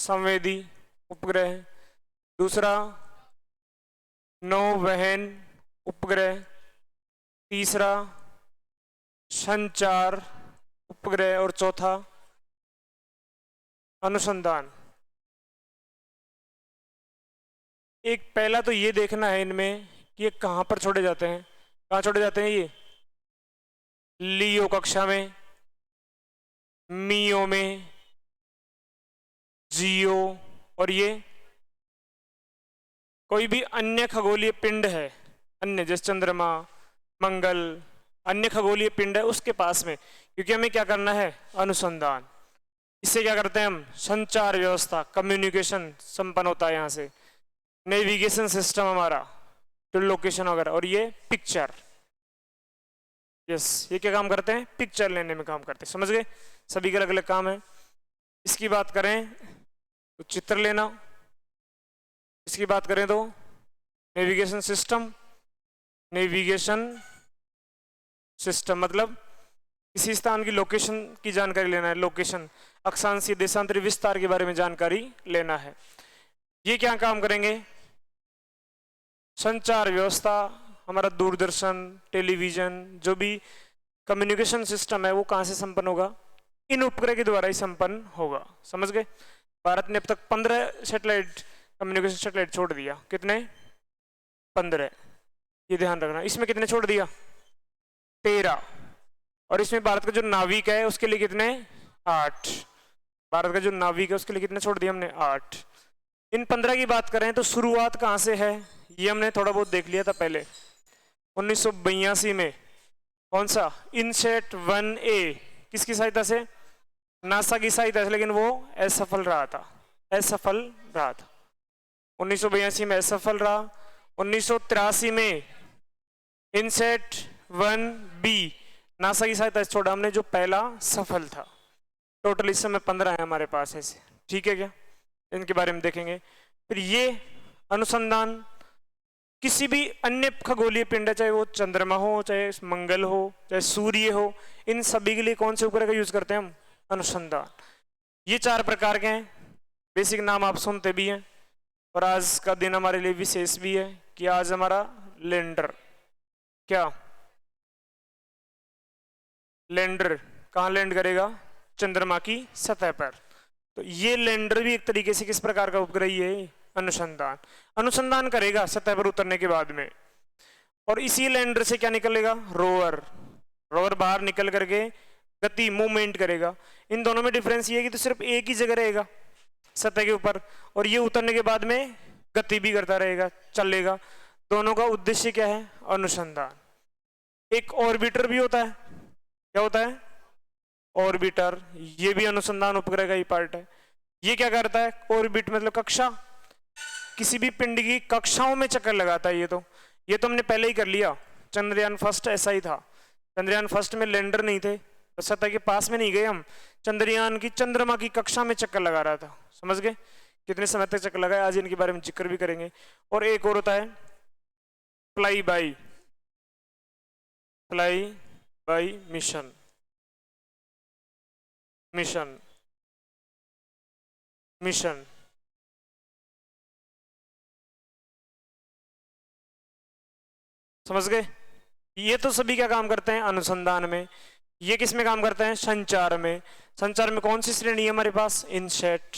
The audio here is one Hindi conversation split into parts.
संवेदी उपग्रह, दूसरा नौवहन उपग्रह, तीसरा संचार उपग्रह और चौथा अनुसंधान। एक पहला तो ये देखना है इनमें कि ये कहां पर छोड़े जाते हैं। कहां छोड़े जाते हैं? ये लियो कक्षा में, मियो में, जियो, और ये कोई भी अन्य खगोलीय पिंड है, अन्य जैसे चंद्रमा, मंगल, अन्य खगोलीय पिंड है उसके पास में, क्योंकि हमें क्या करना है? अनुसंधान। इससे क्या करते हैं हम? संचार व्यवस्था, कम्युनिकेशन संपन्न होता है यहाँ से, नेविगेशन सिस्टम हमारा, तो लोकेशन वगैरह, और ये पिक्चर, यस, ये क्या काम करते हैं? पिक्चर लेने में काम करते हैं। समझ गए? सभी के अलग अलग काम है। इसकी बात करें तो चित्र लेना, इसकी बात करें तो नेविगेशन सिस्टम। नेविगेशन सिस्टम मतलब किसी स्थान की लोकेशन की जानकारी लेना है, लोकेशन, अक्षांशीय देशांतरी विस्तार के बारे में जानकारी लेना है। ये क्या काम करेंगे? संचार व्यवस्था, हमारा दूरदर्शन, टेलीविजन, जो भी कम्युनिकेशन सिस्टम है वो कहां से संपन्न होगा? इन उपग्रह के द्वारा ही संपन्न होगा। समझ गए? भारत ने अब तक 15 सैटेलाइट, कम्युनिकेशन सैटेलाइट छोड़ दिया। कितने? 15। ये ध्यान रखना। इसमें कितने छोड़ दिया? 13। और इसमें भारत का जो नाविक है उसके लिए कितने? 8। भारत का जो नाविक है उसके लिए कितने छोड़ दिया हमने? 8। इन 15 की बात करें तो शुरुआत कहां से है ये हमने थोड़ा बहुत देख लिया था पहले। 1982 में कौन सा? इनसेट 1A, किसकी सहायता से? नासा की सहायता से, लेकिन वो असफल रहा था। असफल रहा था 1982 में, असफल रहा। 1983 में इनसेट 1B नासा की सहायता से छोड़ा हमने, जो पहला सफल था। टोटल इस समय 15 है हमारे पास ऐसे। ठीक है क्या? इनके बारे में देखेंगे। फिर ये अनुसंधान किसी भी अन्य खगोलीय पिंड है, चाहे वो चंद्रमा हो, चाहे मंगल हो, चाहे सूर्य हो, इन सभी के लिए कौन से उपग्रह का यूज करते हैं हम? अनुसंधान। ये 4 प्रकार के हैं। बेसिक नाम आप सुनते भी हैं। और आज का दिन हमारे लिए विशेष भी है कि आज हमारा लैंडर, क्या लैंडर कहाँ लैंड करेगा? चंद्रमा की सतह पर। तो ये लैंडर भी एक तरीके से किस प्रकार का उपग्रह ही है? अनुसंधान। अनुसंधान करेगा सतह पर उतरने के बाद में, और इसी लैंडर से क्या निकलेगा? रोवर। रोवर बाहर निकल करके गति, मूवमेंट करेगा। इन दोनों में डिफरेंस ये है कि तो सिर्फ एक ही जगह रहेगा सतह के ऊपर, और ये उतरने के बाद में गति भी करता रहेगा, चलेगा। दोनों का उद्देश्य क्या है? अनुसंधान। एक ऑर्बिटर भी होता है। क्या होता है? ऑर्बिटर। ये भी अनुसंधान उपग्रह का ही पार्ट है। ये क्या करता है? ऑर्बिट मतलब कक्षा, किसी भी पिंड की कक्षाओं में चक्कर लगाता है। ये तो हमने पहले ही कर लिया। चंद्रयान फर्स्ट ऐसा ही था। चंद्रयान फर्स्ट में लैंडर नहीं थे, तो सतह के पास में नहीं गए हम, चंद्रयान की चंद्रमा की कक्षा में चक्कर लगा रहा था। समझ गए? कितने समय तक चक्कर लगाया, आज इनके बारे में जिक्र भी करेंगे। और एक और होता है फ्लाई बाई मिशन। समझ गए? ये तो सभी क्या काम करते हैं? अनुसंधान में। ये किस में काम करते हैं? संचार में। संचार में कौन सी श्रेणी है हमारे पास? इनसेट।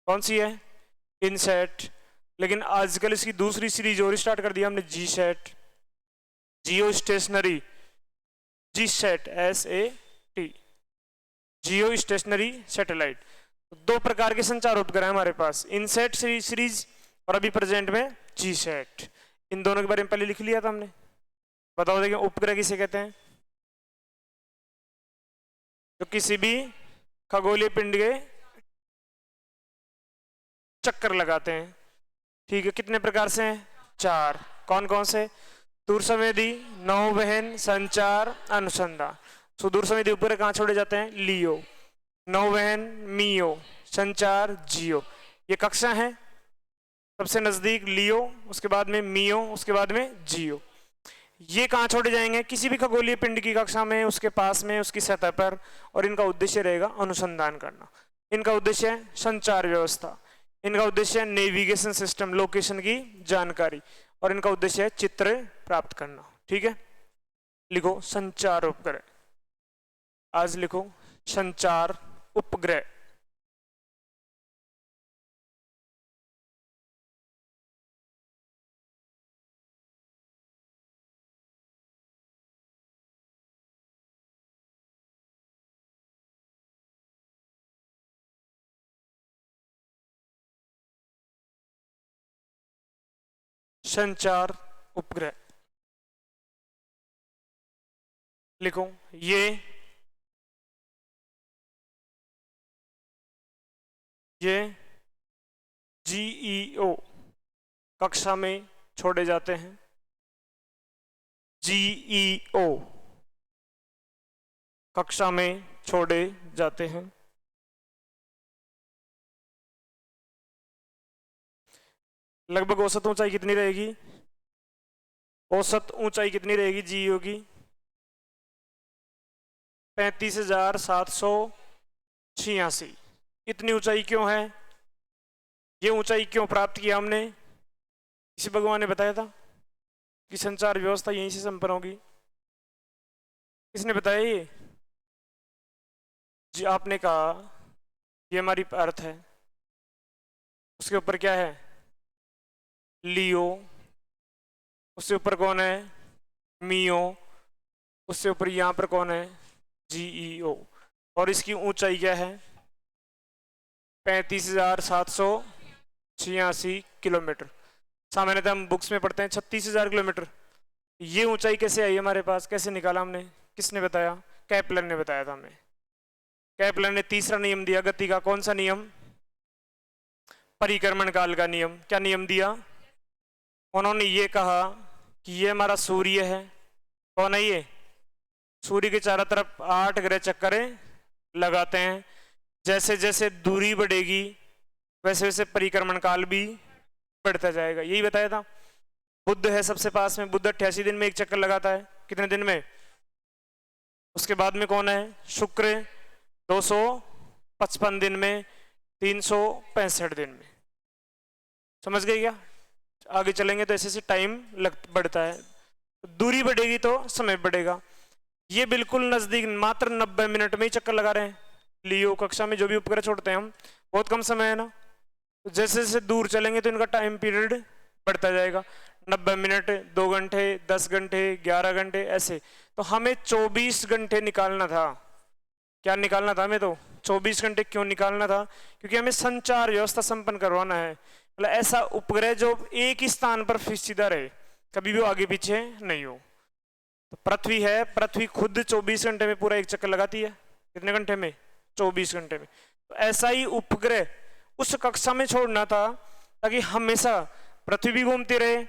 कौन सी है? इनसेट। लेकिन आजकल इसकी दूसरी सीरीज और स्टार्ट कर दिया हमने, GSAT, geostationary, GSAT, SAT, geostationary satellite. 2 प्रकार के संचार उपग्रह हमारे पास, इनसेट सीरीज और अभी प्रेजेंट में जी सेट। इन दोनों के बारे में पहले लिख लिया था हमने। बताओ देखिए, उपग्रह किसे कहते हैं? तो किसी भी खगोलीय पिंड के चक्कर लगाते हैं। ठीक है, कितने प्रकार से हैं? 4। कौन कौन से? दूर संवेदी, नौवहन, संचार, अनुसंधान। सुदूर संवेदी उपग्रह कहाँ छोड़े जाते हैं? लियो। नौवहन मियो, संचार जियो। ये कक्षा है, सबसे नजदीक लियो, उसके बाद में मियो, उसके बाद में जियो। ये कहाँ छोड़े जाएंगे? किसी भी खगोलीय पिंड की कक्षा में, उसके पास में, उसकी सतह पर, और इनका उद्देश्य रहेगा अनुसंधान करना। इनका उद्देश्य है संचार व्यवस्था, इनका उद्देश्य है नेविगेशन सिस्टम, लोकेशन की जानकारी, और इनका उद्देश्य है चित्र प्राप्त करना। ठीक है, लिखो संचार उपग्रह, आज लिखो संचार उपग्रह। संचार उपग्रह लिखो। ये जीईओ कक्षा में छोड़े जाते हैं। जीईओ कक्षा में छोड़े जाते हैं। लगभग औसत ऊंचाई कितनी रहेगी? औसत ऊंचाई कितनी रहेगी जीईओ की? 35,786। इतनी ऊंचाई क्यों है? ये ऊंचाई क्यों प्राप्त किया हमने? किसी भगवान ने बताया था कि संचार व्यवस्था यहीं से संपन्न होगी? किसने बताया ये? जी आपने कहा ये हमारी अर्थ है, उसके ऊपर क्या है? लियो, उससे ऊपर कौन है? मियो, उससे ऊपर यहां पर कौन है? जीईओ, और इसकी ऊंचाई क्या है? 35,786 किलोमीटर। सामान्यतः हम बुक्स में पढ़ते हैं 36,000 किलोमीटर। ये ऊंचाई कैसे आई हमारे पास? कैसे निकाला हमने? किसने बताया? कैप्लर ने बताया था हमें। कैप्लर ने तीसरा नियम दिया गति का। कौन सा नियम? परिक्रमण काल का नियम। क्या नियम दिया? उन्होंने ये कहा कि ये हमारा सूर्य है। कौन है ये? सूर्य के चारों तरफ 8 ग्रह चक्कर लगाते हैं। जैसे जैसे दूरी बढ़ेगी वैसे वैसे परिक्रमण काल भी बढ़ता जाएगा। यही बताया था। बुध है सबसे पास में, बुध 88 दिन में एक चक्कर लगाता है। कितने दिन में? उसके बाद में कौन है? शुक्र 255 दिन में, 365 दिन में। समझ गए क्या? आगे चलेंगे तो ऐसे ऐसे टाइम बढ़ता है, दूरी बढ़ेगी तो समय बढ़ेगा। ये बिल्कुल नजदीक, मात्र 90 मिनट में ही चक्कर लगा रहे हैं। लियो कक्षा में जो भी उपग्रह छोड़ते हैं हम, बहुत कम समय है ना, तो जैसे जैसे दूर चलेंगे तो इनका टाइम पीरियड बढ़ता जाएगा। 90 मिनट, 2 घंटे, 10 घंटे, 11 घंटे, ऐसे। तो हमें 24 घंटे निकालना था। क्या निकालना था हमें? तो 24 घंटे क्यों निकालना था? क्योंकि हमें संचार व्यवस्था संपन्न करवाना है। मतलब ऐसा उपग्रह जो एक ही स्थान पर सीधा रहे, कभी भी वो आगे पीछे नहीं हो। तो पृथ्वी है, पृथ्वी खुद 24 घंटे में पूरा एक चक्कर लगाती है। कितने घंटे में? 24 घंटे में। तो ऐसा ही उपग्रह उस कक्षा में छोड़ना था ताकि हमेशा पृथ्वी भी घूमती रहे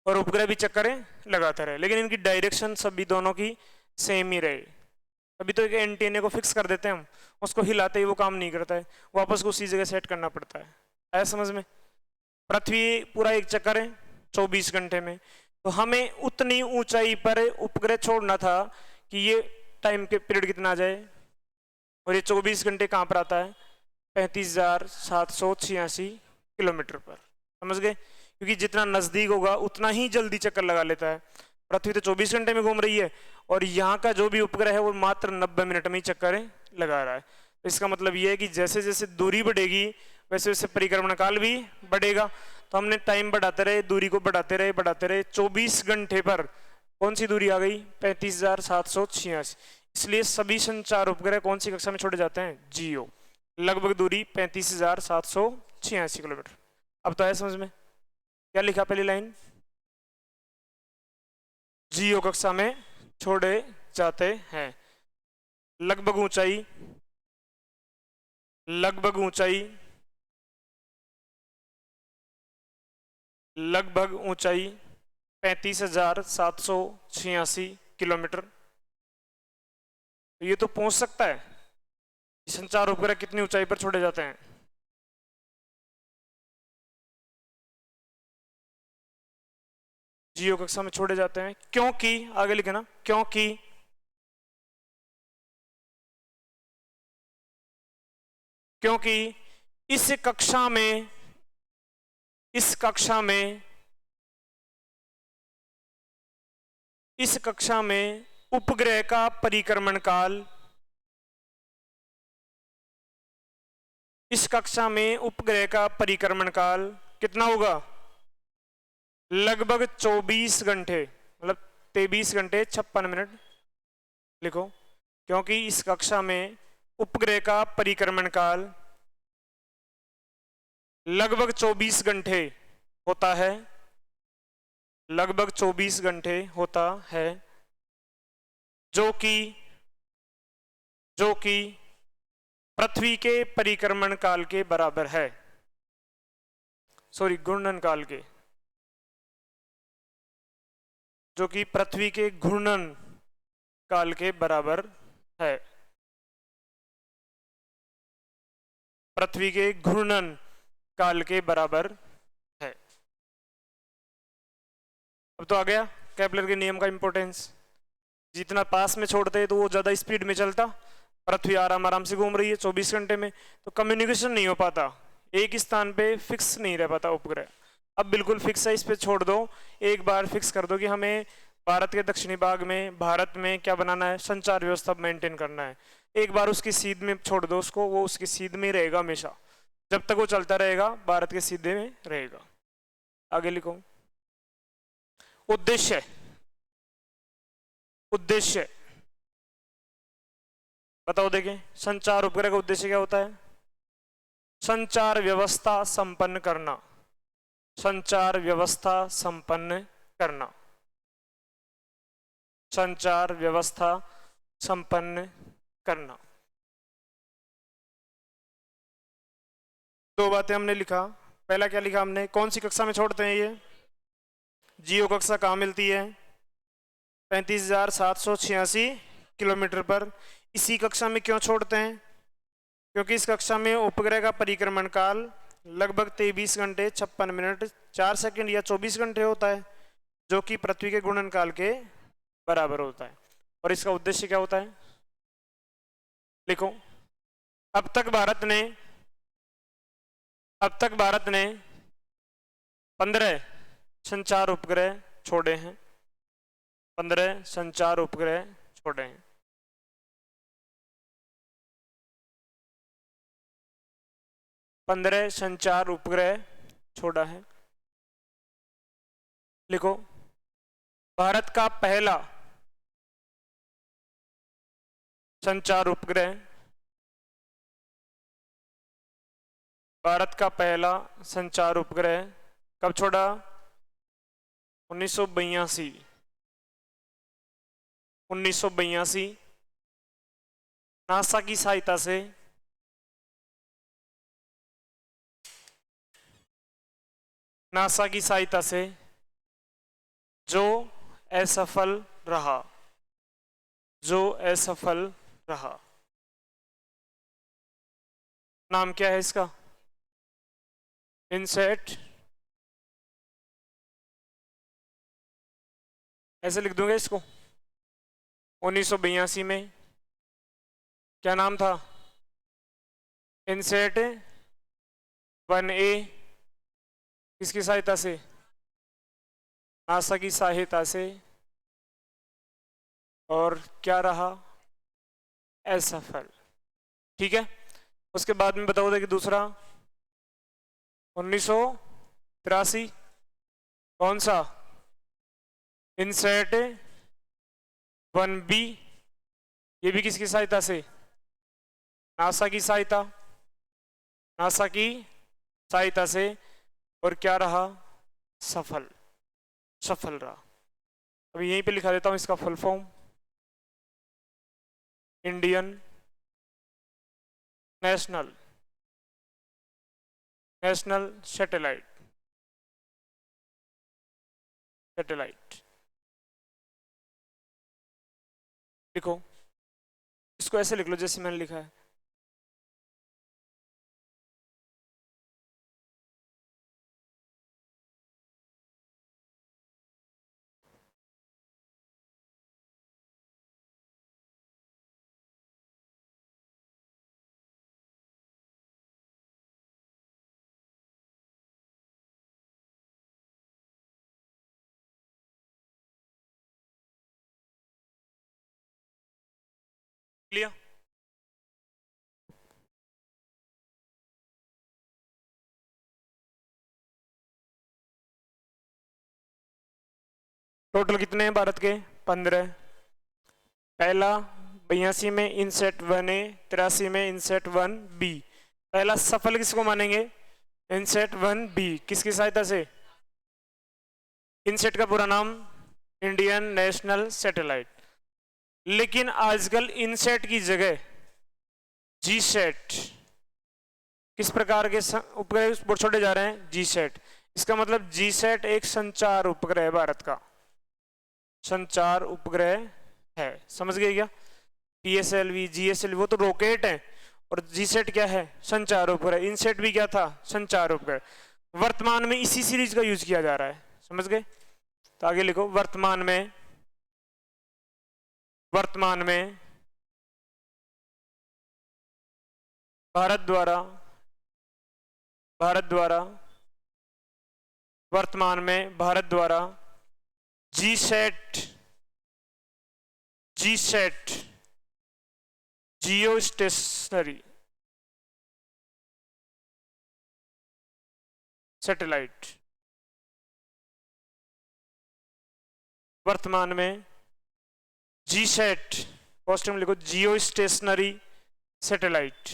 और उपग्रह भी चक्कर लगाता रहे, लेकिन इनकी डायरेक्शन सभी दोनों की सेम ही रहे। अभी तो एक एंटीने को फिक्स कर देते हैं हम, उसको हिलाते ही वो काम नहीं करता है, वापस को उसी जगह सेट करना पड़ता है। आया समझ में? पृथ्वी पूरा एक चक्कर है 24 घंटे में। तो हमें उतनी ऊंचाई पर उपग्रह छोड़ना था कि ये टाइम के पीरियड कितना आ जाए, और ये 24 घंटे कहाँ पर आता है? 35,786 किलोमीटर पर। समझ गए? क्योंकि जितना नजदीक होगा उतना ही जल्दी चक्कर लगा लेता है। पृथ्वी तो 24 घंटे में घूम रही है और यहाँ का जो भी उपग्रह है वो मात्र 90 मिनट में ही चक्कर लगा रहा है। तो इसका मतलब ये है कि जैसे जैसे दूरी बढ़ेगी वैसे वैसे परिक्रमण काल भी बढ़ेगा। तो हमने टाइम बढ़ाते रहे, दूरी को बढ़ाते रहे। 24 घंटे पर कौन सी दूरी आ गई? 35,786। इसलिए सभी संचार उपग्रह कौन सी कक्षा में छोड़े जाते हैं? जीओ। लगभग दूरी 35,786 किलोमीटर। अब तो है समझ में? क्या लिखा पहली लाइन? जीओ कक्षा में छोड़े जाते हैं। लगभग ऊंचाई 35,786 किलोमीटर। ये तो पहुंच सकता है। संचार उपग्रह कितनी ऊंचाई पर छोड़े जाते हैं? जीओ कक्षा में छोड़े जाते हैं क्योंकि, आगे लिखे ना, क्योंकि क्योंकि इस कक्षा में इस कक्षा में उपग्रह का परिक्रमण काल कितना होगा? लगभग 24 घंटे, मतलब 23 घंटे 56 मिनट लिखो। क्योंकि इस कक्षा में उपग्रह का परिक्रमण काल लगभग 24 घंटे होता है, लगभग 24 घंटे होता है, जो कि पृथ्वी के परिक्रमण काल के बराबर है, सॉरी घूर्णन काल के, जो कि पृथ्वी के घूर्णन काल के बराबर है, पृथ्वी के घूर्णन काल के बराबर है। अब तो आ गया केपलर के नियम का इंपॉर्टेंस। जितना पास में छोड़ते हैं तो वो ज्यादा स्पीड में चलता, पृथ्वी आराम से घूम रही है 24 घंटे में, तो कम्युनिकेशन नहीं हो पाता, एक स्थान पे फिक्स नहीं रह पाता उपग्रह। अब बिल्कुल फिक्स है, इस पे छोड़ दो, एक बार फिक्स कर दो कि हमें भारत के दक्षिणी भाग में, भारत में क्या बनाना है, संचार व्यवस्था मेंटेन करना है। एक बार उसकी सीध में छोड़ दो उसको, वो उसकी सीध में रहेगा हमेशा, जब तक वो चलता रहेगा भारत के सीधे में रहेगा। आगे लिखो। उद्देश्य बताओ, देखें संचार उपग्रह का उद्देश्य क्या होता है? संचार व्यवस्था संपन्न करना, संचार व्यवस्था संपन्न करना, संचार व्यवस्था संपन्न करना। दो बातें हमने लिखा। पहला क्या लिखा हमने? कौन सी कक्षा में छोड़ते हैं ये? जियो कक्षा कहाँ मिलती है? 35,786 किलोमीटर पर। इसी कक्षा में क्यों छोड़ते हैं? क्योंकि इस कक्षा में उपग्रह का परिक्रमण काल लगभग 23 घंटे 56 मिनट 4 सेकंड या 24 घंटे होता है, जो कि पृथ्वी के घूर्णन काल के बराबर होता है। और इसका उद्देश्य क्या होता है? लिखो। अब तक भारत ने 15 संचार उपग्रह छोड़े हैं, 15 संचार उपग्रह छोड़े हैं। पंद्रह संचार उपग्रह छोड़ा है। लिखो। भारत का पहला संचार उपग्रह, भारत का पहला संचार उपग्रह कब छोड़ा? 1982 नासा की सहायता से, नासा की सहायता से, जो असफल रहा, जो असफल रहा। नाम क्या है इसका? इनसेट, ऐसे लिख दूंगा इसको। 1982 में क्या नाम था? इनसेट 1A। किसकी सहायता से? नासा की सहायता से। और क्या रहा? असफल। ठीक है। उसके बाद में बताओ कि दूसरा 1983 कौन सा? इनसेट 1B। ये भी किसकी सहायता से? नासा की सहायता, नासा की सहायता से। और क्या रहा? सफल, सफल रहा। अभी यहीं पे लिखा देता हूं इसका full form. Indian national satellite, लिखो। इसको ऐसे लिख लो जैसे मैंने लिखा है। लिया। टोटल कितने हैं भारत के? 15। पहला 82 में इनसेट 1A, 83 में इनसेट 1B। पहला सफल किसको मानेंगे? इनसेट 1B। किसकी सहायता से? इनसेट का पूरा नाम इंडियन नेशनल सैटेलाइट। लेकिन आजकल इनसेट की जगह जीसैट, किस प्रकार के उपग्रह छोड़े जा रहे हैं? जीसैट। इसका मतलब जीसैट एक संचार उपग्रह है, भारत का संचार उपग्रह है। समझ गए क्या? पीएसएलवी, जीएसएलवी वो तो रॉकेट है, और जीसैट क्या है? संचार उपग्रह। इनसेट भी क्या था? संचार उपग्रह। वर्तमान में इसी सीरीज का यूज किया जा रहा है। समझ गए? तो आगे लिखो, वर्तमान में भारत द्वारा वर्तमान में भारत द्वारा जीसैट जियो स्टेशनरी सैटेलाइट, वर्तमान में जीसैट, फर्स्ट में लिखो जियो स्टेशनरी सैटेलाइट,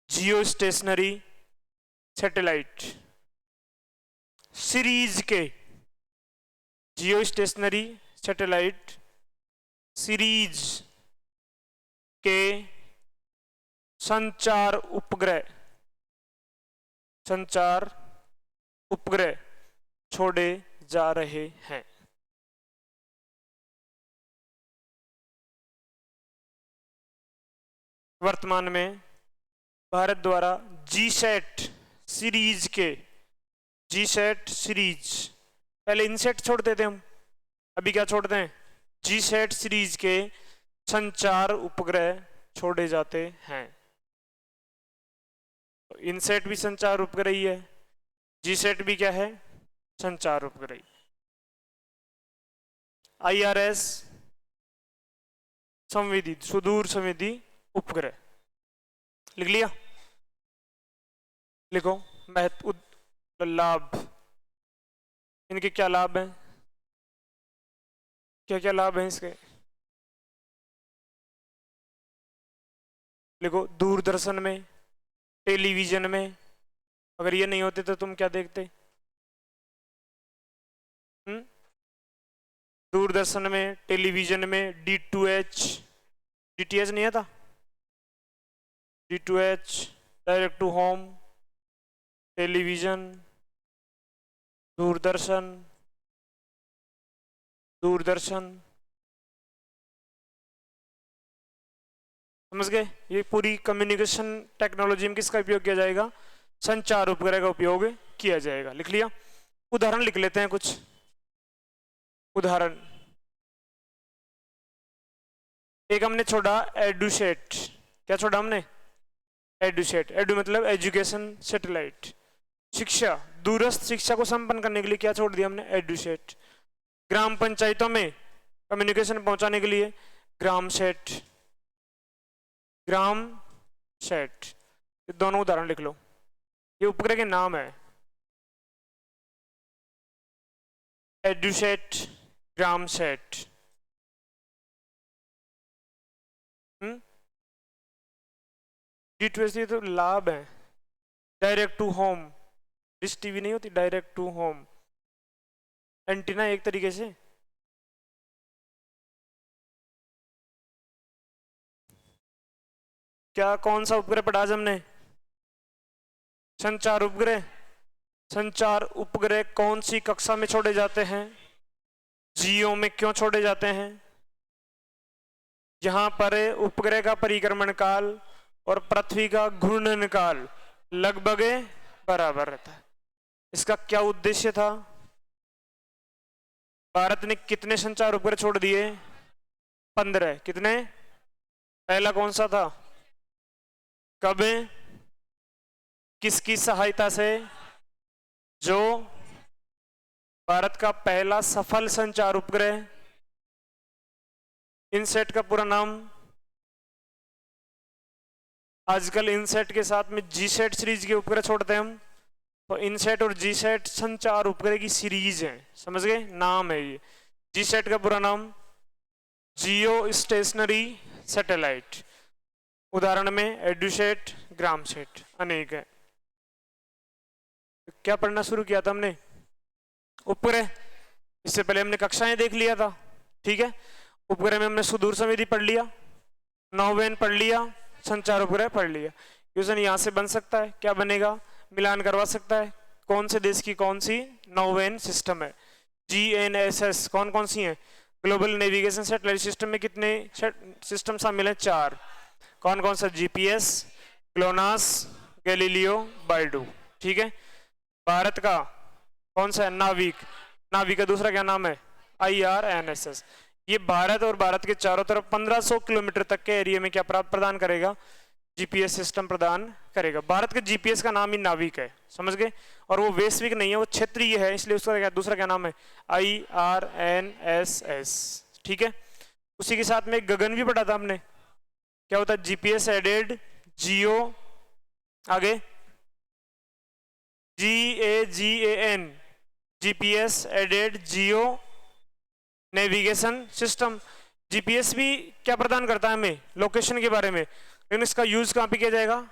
जियो स्टेशनरी सैटेलाइट सीरीज के, जियो स्टेशनरी सैटेलाइट सीरीज के संचार उपग्रह छोड़े जा रहे हैं। वर्तमान में भारत द्वारा जीसैट सीरीज के, जीसैट सीरीज, पहले इनसेट छोड़ते थे हम, अभी क्या छोड़ते हैं? जीसैट सीरीज के संचार उपग्रह छोड़े जाते हैं। तो इनसेट भी संचार उपग्रह ही है, जीसैट भी क्या है? संचार उपग्रह। आईआरएस संवेदी, सुदूर संवेदी उपग्रह। लिख लिया? लिखो महत्व, लाभ, इनके क्या लाभ हैं? क्या क्या लाभ हैं इसके? लिखो, दूरदर्शन में, टेलीविजन में, अगर ये नहीं होते तो तुम क्या देखते? दूरदर्शन में, टेलीविजन में, डीटीएच नहीं आता? D2H, direct to home, television, Doordarshan, समझ गए? ये पूरी कम्युनिकेशन टेक्नोलॉजी में किसका उपयोग किया जाएगा? संचार उपग्रह का उपयोग किया जाएगा। लिख लिया? उदाहरण लिख लेते हैं कुछ उदाहरण। एक हमने छोड़ा एडुसेट। क्या छोड़ा हमने? एडुसेट। एडु मतलब एजुकेशन सैटेलाइट, शिक्षा, दूरस्थ शिक्षा को संपन्न करने के लिए क्या छोड़ दिया हमने? एडुसेट। ग्राम पंचायतों में कम्युनिकेशन पहुंचाने के लिए ग्राम सेट। ये दोनों उदाहरण लिख लो, ये उपग्रह के नाम है। एडुसेट, ग्राम सेट। D2H तो लाभ है। Direct to home, Dish TV नहीं होती, डायरेक्ट टू होम एंटीना एक तरीके से। क्या कौन सा उपग्रह पढ़ा आज हमने? संचार उपग्रह। संचार उपग्रह कौन सी कक्षा में छोड़े जाते हैं? जियो में। क्यों छोड़े जाते हैं? यहां पर उपग्रह का परिक्रमण काल और पृथ्वी का घूर्णन काल लगभग बराबर रहता है। इसका क्या उद्देश्य था? भारत ने कितने संचार उपग्रह छोड़ दिए? 15। कितने? पहला कौन सा था? कब? किसकी सहायता से? जो भारत का पहला सफल संचार उपग्रह इनसेट का पूरा नाम, आजकल इनसेट के साथ में जीसेट सीरीज के उपग्रह छोड़ते हैं हम, तो इनसेट और जीसेट संचार उपग्रह की सीरीज है, समझ गए, नाम है ये। जीसेट का पूरा नाम जियो स्टेशनरी सैटेलाइट, उदाहरण में एडुसेट, ग्रामसेट, अनेक है। क्या पढ़ना शुरू किया था हमने? उपग्रह। इससे पहले हमने कक्षाएं देख लिया था, ठीक है। उपग्रह में हमने सुदूर संवेदी पढ़ लिया, नौवेन पढ़ लिया, संचार उपग्रह पढ़ लिया। क्वेश्चन यहाँ से बन सकता है, क्या बनेगा, मिलान करवा सकता है, कौन से देश की कौन सी नौवेन सिस्टम है। GNSS कौन कौन सी है? ग्लोबल नेविगेशन सैटेलाइट सिस्टम में कितने सिस्टम शामिल हैं? 4। कौन कौन सा? GPS, ग्लोनास, गैलीलियो, बाइडू, ठीक है। भारत का कौन सा है? नाविक। नाविक का दूसरा क्या नाम है? IRNSS। ये भारत और भारत के चारों तरफ 1500 किलोमीटर तक के एरिया में क्या प्रदान करेगा? GPS सिस्टम प्रदान करेगा। भारत के GPS का नाम ही नाविक है, समझ गए। और वो वैश्विक नहीं है, वो क्षेत्रीय है, इसलिए उसका क्या दूसरा क्या नाम है? IRNSS, ठीक है। उसी के साथ में गगन भी पढ़ा था हमने, क्या होता है? GPS एडेड जियो, आगे GAGAN, GPS एडेड जियो नेविगेशन सिस्टम। GPS भी क्या प्रदान करता है हमें? लोकेशन के बारे में, लेकिन इसका यूज कहाँ पे किया जाएगा?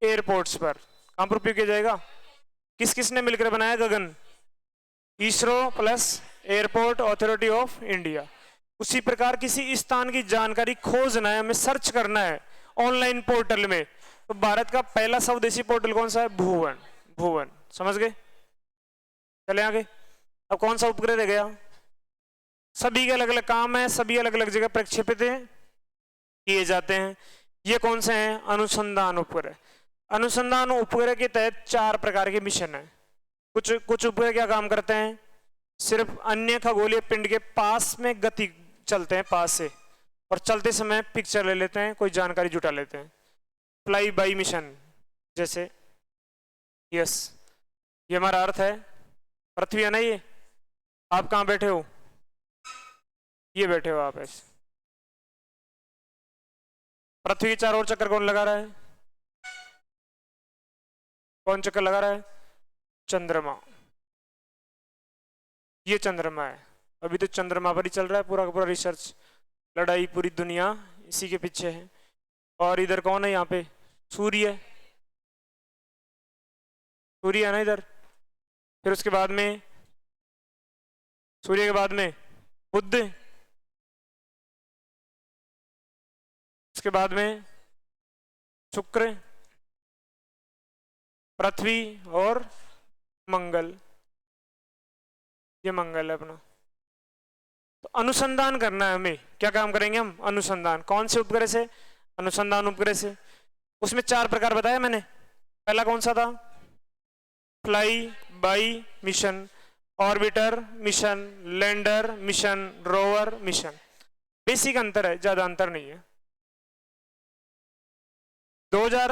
एयरपोर्ट्स पर। कहाँ पर उपयोग किया जाएगा? किस किसने मिलकर बनाया Gagan? ISRO plus airport authority of India. उसी प्रकार किसी स्थान की जानकारी खोजना है, हमें सर्च करना है ऑनलाइन पोर्टल में, तो भारत का पहला स्वदेशी पोर्टल कौन सा है? भुवन। भुवन, समझ गए। चले आगे। अब कौन सा उपग्रह रह गया? सभी के अलग अलग काम है, सभी अलग अलग जगह प्रक्षेपित किए जाते हैं। ये कौन से हैं? अनुसंधान उपग्रह। अनुसंधान उपग्रह के तहत 4 प्रकार के मिशन है। कुछ उपग्रह क्या काम करते हैं? सिर्फ अन्य खगोलीय पिंड के पास में गति चलते हैं, पास से, और चलते समय पिक्चर ले लेते हैं, कोई जानकारी जुटा लेते हैं। फ्लाई बाई मिशन जैसे, यस, ये हमारा अर्थ है पृथ्वी है ना। ये आप कहाँ बैठे हो? ये बैठे हो आप ऐसे। पृथ्वी के चारों ओर चक्कर कौन लगा रहा है? कौन चक्कर लगा रहा है? चंद्रमा। ये चंद्रमा है। अभी तो चंद्रमा पर ही चल रहा है पूरा का पूरा रिसर्च, लड़ाई, पूरी दुनिया इसी के पीछे है। और इधर कौन है? यहाँ पे सूर्य। सूर्य है ना इधर। फिर उसके बाद में, सूर्य के बाद में बुध, उसके बाद में शुक्र, पृथ्वी और मंगल। ये मंगल है अपना। तो अनुसंधान करना है हमें। क्या काम करेंगे हम? अनुसंधान। कौन से उपग्रह से? अनुसंधान उपग्रह से। उसमें 4 प्रकार बताया मैंने। पहला कौन सा था? Fly by mission, orbiter mission, lander mission, rover mission. Basic अंतर है, ज्यादा अंतर नहीं है। 2000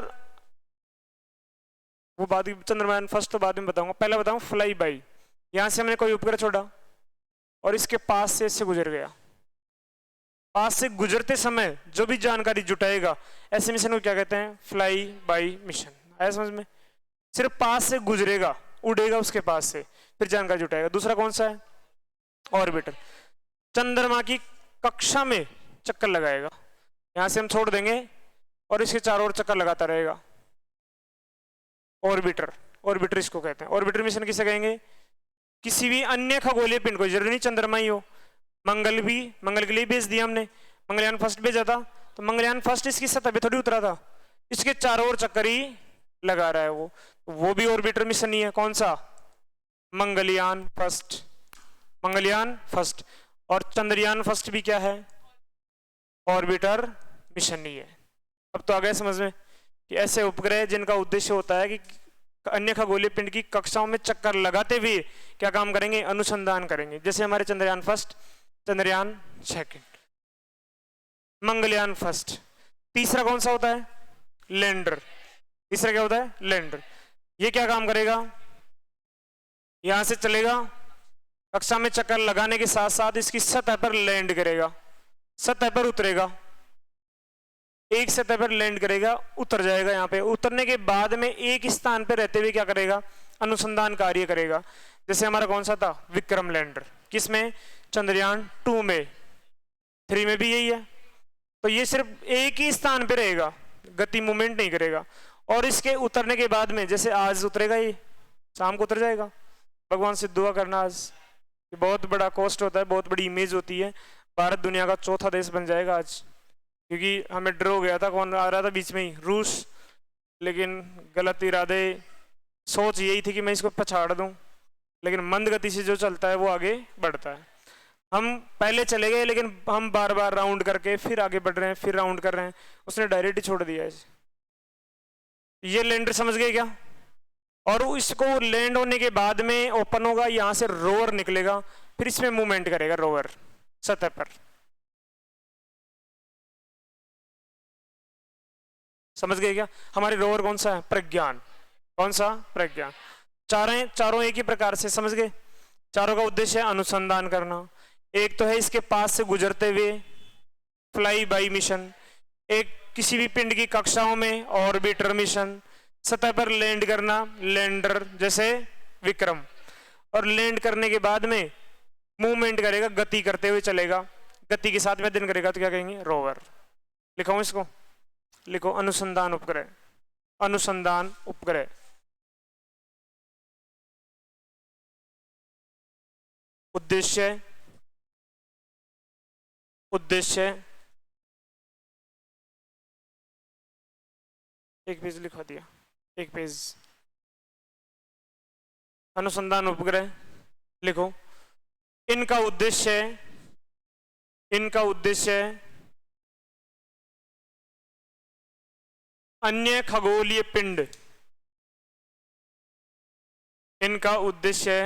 वो बाद चंद्रयान फर्स्ट तो बाद में बताऊंगा, पहले बताऊं फ्लाई बाई। यहां से हमने कोई उपग्रह छोड़ा और इसके पास से इससे गुजर गया। पास से गुजरते समय जो भी जानकारी जुटाएगा, ऐसे मिशन को क्या कहते हैं? Fly by mission. आया समझ में? सिर्फ पास से गुजरेगा, उड़ेगा उसके पास से, फिर जानकारी जुटाएगा। दूसरा कौन सा है? ऑर्बिटर। चंद्रमा की कक्षा में चक्कर लगाएगा। यहां से हम छोड़ देंगे और इसके चारों ओर चक्कर लगाता रहेगा। ऑर्बिटर। ऑर्बिटर इसको कहते हैं। ऑर्बिटर मिशन किसे कहेंगे? किसी भी अन्य खगोलीय पिंड को, जरूरी नहीं चंद्रमा ही हो, मंगल भी, मंगल के लिए भेज दिया हमने। मंगलयान फर्स्ट भेजा था, तो मंगलयान फर्स्ट इसकी सतह पे थोड़ी उतरा था, इसके चारों ओर चक्कर ही लगा रहा है वो भी ऑर्बिटर मिशन ही है। कौन सा? मंगलयान फर्स्ट। मंगलयान फर्स्ट। और चंद्रयान फर्स्ट भी क्या है? ऑर्बिटर मिशन ही है। अब तो आ गया समझ में कि ऐसे उपग्रह जिनका उद्देश्य होता है कि अन्य खगोलीय पिंड की कक्षाओं में चक्कर लगाते हुए क्या काम करेंगे? अनुसंधान करेंगे। जैसे हमारे Chandrayaan first, Chandrayaan second, Mangalyaan first. तीसरा कौन सा होता है? लैंडर। तीसरा क्या होता है? लैंडर। ये क्या काम करेगा? यहां से चलेगा, कक्षा में चक्कर लगाने के साथ साथ इसकी सतह पर लैंड करेगा। सतह पर उतरेगा, एक सतह पर लैंड करेगा, उतर जाएगा। यहाँ पे उतरने के बाद में एक स्थान पर रहते हुए क्या करेगा, अनुसंधान कार्य करेगा। जैसे हमारा कौन सा था, विक्रम लैंडर, किसमें, चंद्रयान 2 में, 3 में भी यही है। तो ये सिर्फ एक ही स्थान पे रहेगा, गति मूवमेंट नहीं करेगा। और इसके उतरने के बाद में, जैसे आज उतरेगा, ये शाम को उतर जाएगा। भगवान से दुआ करना, आज बहुत बड़ा कॉस्ट होता है, बहुत बड़ी इमेज होती है। भारत दुनिया का चौथा देश बन जाएगा आज, क्योंकि हमें डर हो गया था, कौन आ रहा था बीच में ही, रूस। लेकिन गलत इरादे, सोच यही थी कि मैं इसको पछाड़ दूं, लेकिन मंद गति से जो चलता है वो आगे बढ़ता है। हम पहले चले गए, लेकिन हम बार बार राउंड करके फिर आगे बढ़ रहे हैं, फिर राउंड कर रहे हैं, उसने डायरेक्ट ही छोड़ दिया है। ये लैंडर समझ गए क्या। और इसको लैंड होने के बाद में ओपन होगा, यहां से रोवर निकलेगा, फिर इसमें मूवमेंट करेगा रोवर सतह पर। समझ गए क्या। हमारे रोवर कौन सा है, प्रज्ञान। कौन सा, प्रज्ञान। चारों एक ही प्रकार से, समझ गए। चारों का उद्देश्य है अनुसंधान करना। एक तो है इसके पास से गुजरते हुए फ्लाई बाई मिशन, एक किसी भी पिंड की कक्षाओं में ऑर्बिटर मिशन, सतह पर लैंड करना लैंडर जैसे विक्रम, और लैंड करने के बाद में मूवमेंट करेगा, गति करते हुए चलेगा, गति के साथ में दिन करेगा, तो क्या कहेंगे, रोवर। लिखाऊं इसको, लिखो अनुसंधान उपग्रह, अनुसंधान उपग्रह। उद्देश्य, उद्देश्य, एक पेज लिखा दिया, एक पेज। अनुसंधान उपग्रह लिखो। इनका उद्देश्य, इनका उद्देश्य अन्य खगोलीय पिंड, इनका उद्देश्य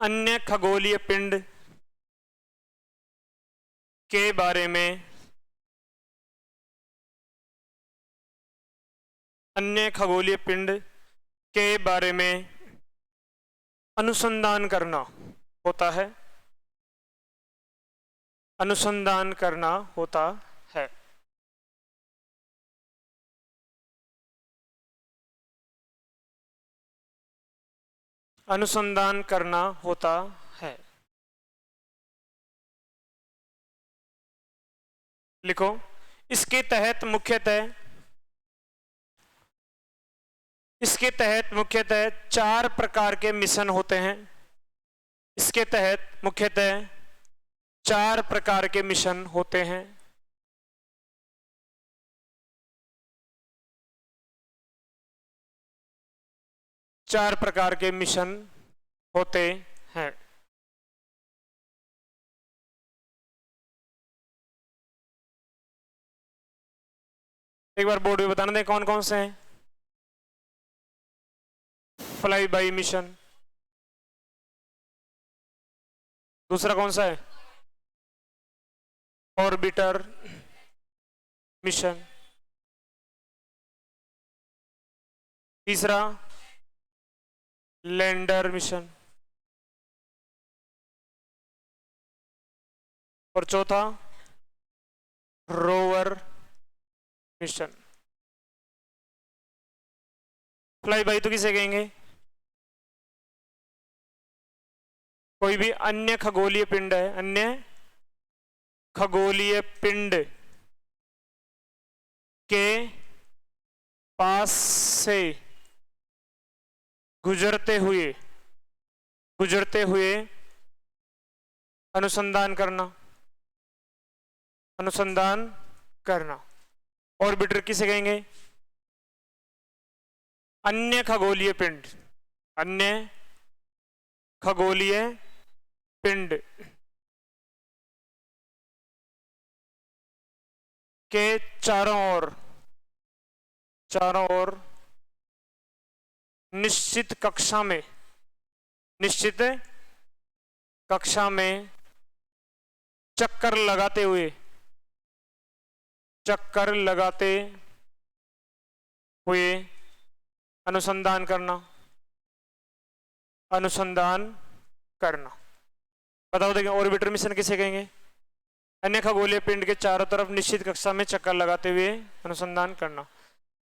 अन्य खगोलीय पिंड के बारे में, अन्य खगोलीय पिंड के बारे में अनुसंधान करना होता है, अनुसंधान करना होता है। अनुसंधान करना होता है। लिखो। इसके तहत मुख्यतः, इसके तहत मुख्यतः 4 प्रकार के मिशन होते हैं। इसके तहत मुख्यतः 4 प्रकार के मिशन होते हैं। चार प्रकार के मिशन होते हैं। एक बार बोर्ड में बताना दें कौन कौन से हैं। फ्लाई बाई मिशन, दूसरा कौन सा है, ऑर्बिटर मिशन, तीसरा लैंडर मिशन, और चौथा रोवर मिशन। फ्लाई बाई तो किसे कहेंगे, कोई भी अन्य खगोलीय पिंड है, अन्य खगोलीय पिंड के पास से गुजरते हुए अनुसंधान करना, अनुसंधान करना। ऑर्बिटर किसे कहेंगे, अन्य खगोलीय पिंड, अन्य खगोलीय पिंड के चारों ओर निश्चित कक्षा में चक्कर लगाते हुए अनुसंधान करना, अनुसंधान करना। बताओ देखिए ऑर्बिटर मिशन किसे कहेंगे, अन्य खगोलीय पिंड के चारों तरफ निश्चित कक्षा में चक्कर लगाते हुए अनुसंधान करना।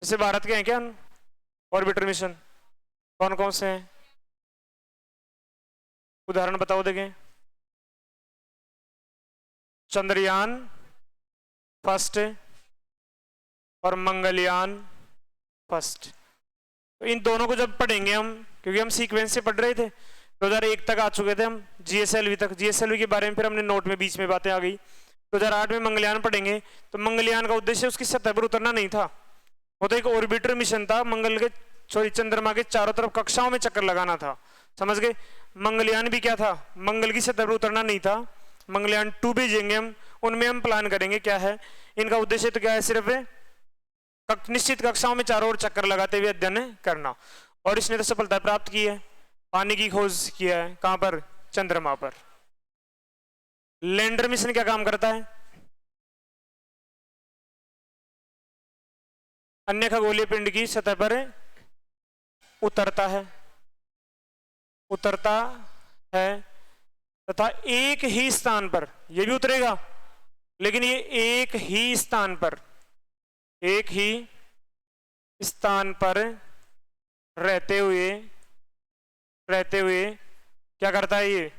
जैसे भारत के हैं क्या ऑर्बिटर मिशन, कौन कौन से हैं, उदाहरण बताओ देखें। चंद्रयान फर्स्ट और मंगलयान फर्स्ट। तो इन दोनों को जब पढ़ेंगे हम, क्योंकि हम सीक्वेंस से पढ़ रहे थे, 2001 तक आ चुके थे हम, जीएसएलवी तक। जीएसएलवी के बारे में फिर हमने नोट में बीच में बातें आ गई। 2008 में मंगलयान पढ़ेंगे, तो मंगलयान का उद्देश्य उसकी सतह पर उतरना नहीं था, वो तो एक ऑर्बिटर मिशन था, मंगल के चंद्रमा के चारों तरफ कक्षाओं में चक्कर लगाना था, समझ गए। मंगलयान भी क्या था, मंगल की सतह पर उतरना नहीं था। मंगलयान 2 भेजेंगे हम, उनमें हम प्लान करेंगे क्या है इनका उद्देश्य, तो क्या है, सिर्फ निश्चित कक्षाओं में चारों ओर चक्कर लगाते हुए अध्ययन करना। और इसने तो सफलता प्राप्त की है, पानी की खोज किया है, कहां पर, चंद्रमा पर। लैंडर मिशन क्या काम करता है, अन्य खगोलीय पिंड की सतह पर उतरता है तथा एक ही स्थान पर, यह भी उतरेगा लेकिन ये एक ही स्थान पर रहते हुए क्या करता है, ये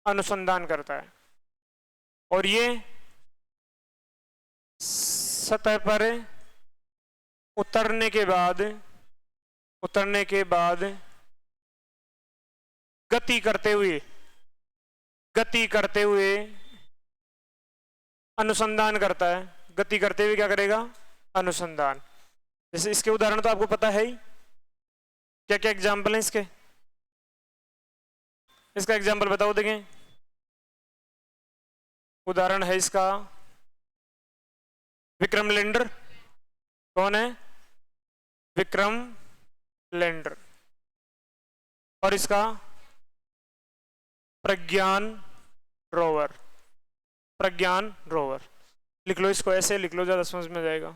अनुसंधान करता है। और ये सतह पर उतरने के बाद गति करते हुए अनुसंधान करता है। गति करते हुए क्या करेगा, अनुसंधान। जैसे इसके उदाहरण तो आपको पता है ही, क्या क्या एग्जाम्पल है इसके, इसका एग्जाम्पल बताओ देखें। उदाहरण है इसका विक्रम लैंडर, कौन है, विक्रम लैंडर। और इसका प्रज्ञान रोवर लिख लो, इसको ऐसे लिख लो, ज्यादा समझ में आ जाएगा।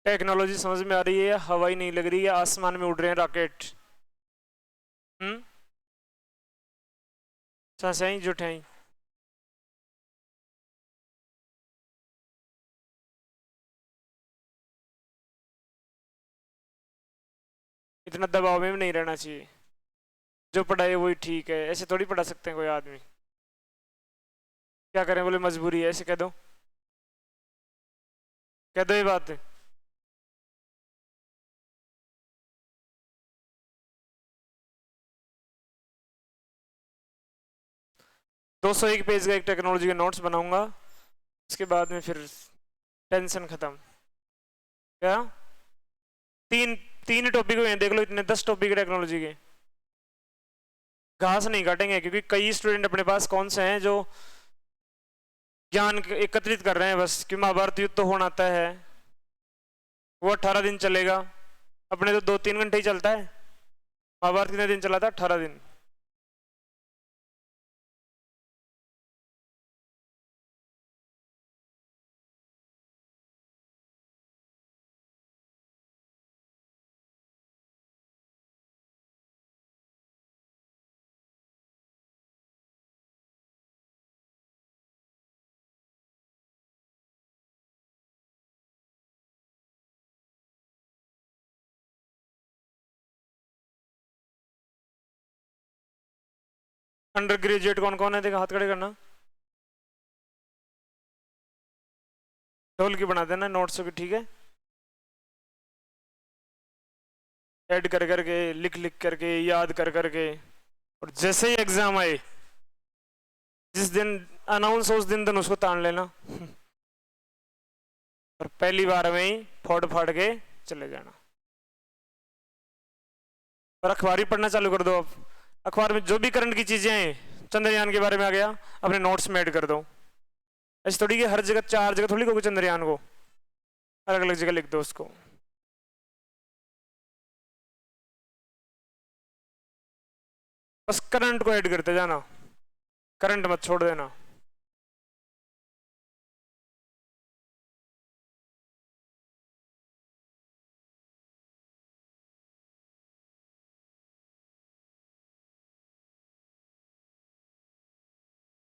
टेक्नोलॉजी समझ में आ रही है, हवाई नहीं लग रही है, आसमान में उड़ रहे हैं रॉकेट। सही झूठे हैं, इतना दबाव में भी नहीं रहना चाहिए, जो पढ़ाए वही ठीक है, ऐसे थोड़ी पढ़ा सकते हैं कोई आदमी। क्या करें, बोले मजबूरी है, ऐसे कह दो ये बात। 201 पेज का एक टेक्नोलॉजी के नोट्स बनाऊंगा, इसके बाद में फिर टेंशन खत्म। क्या तीन टॉपिक हुए हैं, देख लो, इतने 10 टॉपिक टेक्नोलॉजी के। घास नहीं काटेंगे, क्योंकि कई स्टूडेंट अपने पास कौन से हैं जो ज्ञान एकत्रित कर रहे हैं बस, कि महाभारत युद्ध तो होना आता है, वो 18 दिन चलेगा, अपने तो 2-3 घंटे ही चलता है। महाभारत कितने दिन चला था? 18 दिन। अंडर ग्रेजुएट कौन कौन है? देखा, हाथ खड़े करना। ढोल की बना देना नोट्स की, ठीक है। ऐड कर करके, लिख लिख करके, याद कर करके, और जैसे ही एग्जाम आए, जिस दिन अनाउंस हो उस दिन उसको तान लेना और पहली बार में ही फोड़ फाड़ के चले जाना। और अखबार ही पढ़ना चालू कर दो। अब अखबार में जो भी करंट की चीजें हैं, चंद्रयान के बारे में आ गया, अपने नोट्स में ऐड कर दो। ऐसी थोड़ी कि हर जगह 4 जगह थोड़ी को चंद्रयान को अलग अलग जगह लिख दो उसको। बस करंट को ऐड करते जाना, करंट मत छोड़ देना।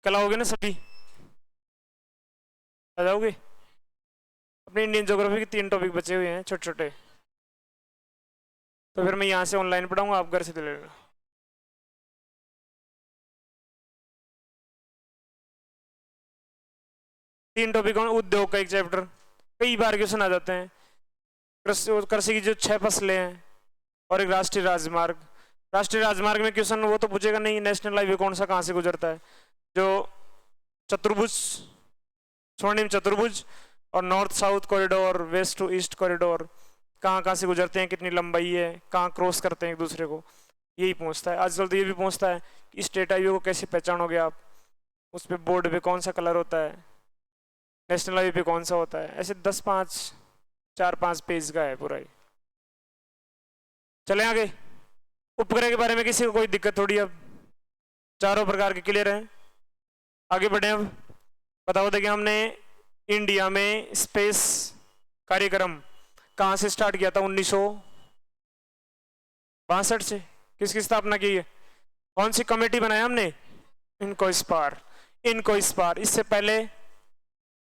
कल आओगे ना सभी? आ जाओगे? अपनी इंडियन ज्योग्राफी के 3 टॉपिक बचे हुए हैं छोटे छोटे, तो फिर मैं यहाँ से ऑनलाइन पढ़ाऊंगा, आप घर से ले लेना। तीन टॉपिक। उद्योग का एक चैप्टर, कई बार क्वेश्चन आ जाते हैं। कृषि की जो 6 फसलें हैं, और एक राष्ट्रीय राजमार्ग। राष्ट्रीय राजमार्ग में क्वेश्चन वो तो पूछेगा नहीं, नेशनल हाईवे कौन सा कहाँ से गुजरता है, जो चतुर्भुज, स्वर्णिम चतुर्भुज, और north south corridor, west to east corridor, कहाँ कहाँ से गुजरते हैं, कितनी लंबाई है, कहाँ क्रॉस करते हैं एक दूसरे को, यही पूछता है। आजकल तो ये भी पूछता है कि स्टेट हाईवे को कैसे पहचानोगे आप, उस पर बोर्ड पे कौन सा कलर होता है, नेशनल हाईवे पे कौन सा होता है। ऐसे 4-5 पेज का है पूरा ही। चले आगे। उपग्रह के बारे में किसी को कोई दिक्कत थोड़ी? अब चारों प्रकार के क्लियर हैं, आगे बढ़े। अब बताओ, देखिए हमने इंडिया में स्पेस कार्यक्रम कहाँ से स्टार्ट किया था? 1962 से। किसकी स्थापना की है? कौन सी कमेटी बनाया हमने? इनकोस्पार। इनकोस्पार। इससे पहले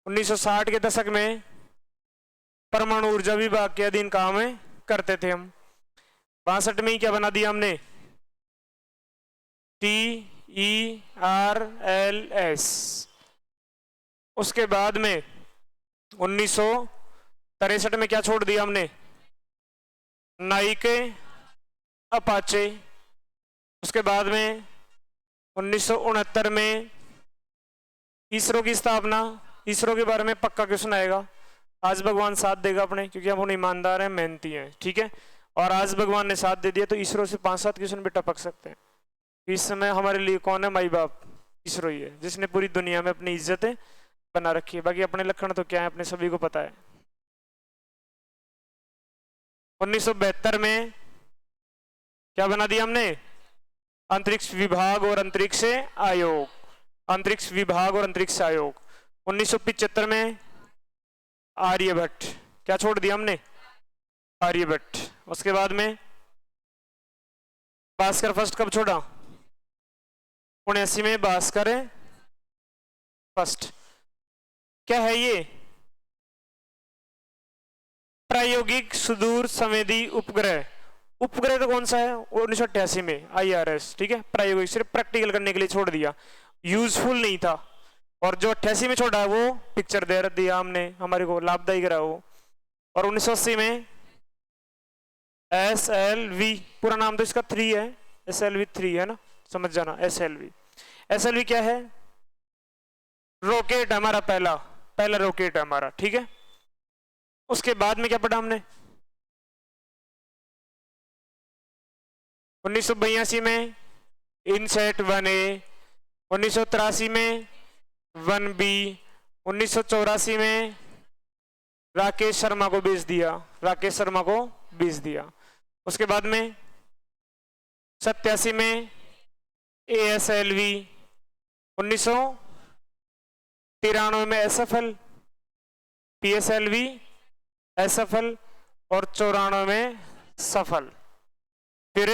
1960 के दशक में परमाणु ऊर्जा विभाग के अधीन काम करते थे हम। 62 में ही क्या बना दिया हमने? TERLS। उसके बाद में 1963 में क्या छोड़ दिया हमने? Nike, Apache. उसके बाद में 1969 में इसरो की स्थापना। इसरो के बारे में पक्का क्वेश्चन आएगा। आज भगवान साथ देगा अपने, क्योंकि हम ईमानदार हैं, मेहनती हैं, ठीक है। और आज भगवान ने साथ दे दिया तो इसरो से 5-7 क्वेश्चन भी टपक सकते हैं। इस समय हमारे लिए कौन है माई बाप? इसरो ही है, जिसने पूरी दुनिया में अपनी इज्जतें बना रखी है। बाकी अपने लक्षण तो क्या है अपने सभी को पता है। 1972 में क्या बना दिया हमने? अंतरिक्ष विभाग और अंतरिक्ष आयोग। अंतरिक्ष विभाग और अंतरिक्ष आयोग। 1975 में आर्यभट्ट। क्या छोड़ दिया हमने? आर्यभट्ट। उसके बाद में भास्कर फर्स्ट कब छोड़ा? 79 में भास्कर फर्स्ट। क्या है ये? प्रायोगिक सुदूर संवेदी उपग्रह। उपग्रह तो कौन सा है? 1988 में IRS, ठीक है। प्रायोगिक सिर्फ प्रैक्टिकल करने के लिए छोड़ दिया, यूजफुल नहीं था। और जो 88 में छोड़ा वो पिक्चर दे दिया हमने, हमारे को लाभदायक रहा वो। और 1980 में SLV, पूरा नाम तो इसका 3 है, SLV 3 है ना, समझ जाना। SLV क्या है? रॉकेट, हमारा पहला रॉकेट है हमारा, ठीक है। उसके बाद में क्या पढ़ा हमने? 1982 में इनसेट 1A, 1983 में 1B, 1984 में राकेश शर्मा को भेज दिया। उसके बाद में 87 में ASLV, 1993 में SFL, PSLV, SFL और 94 में सफल। फिर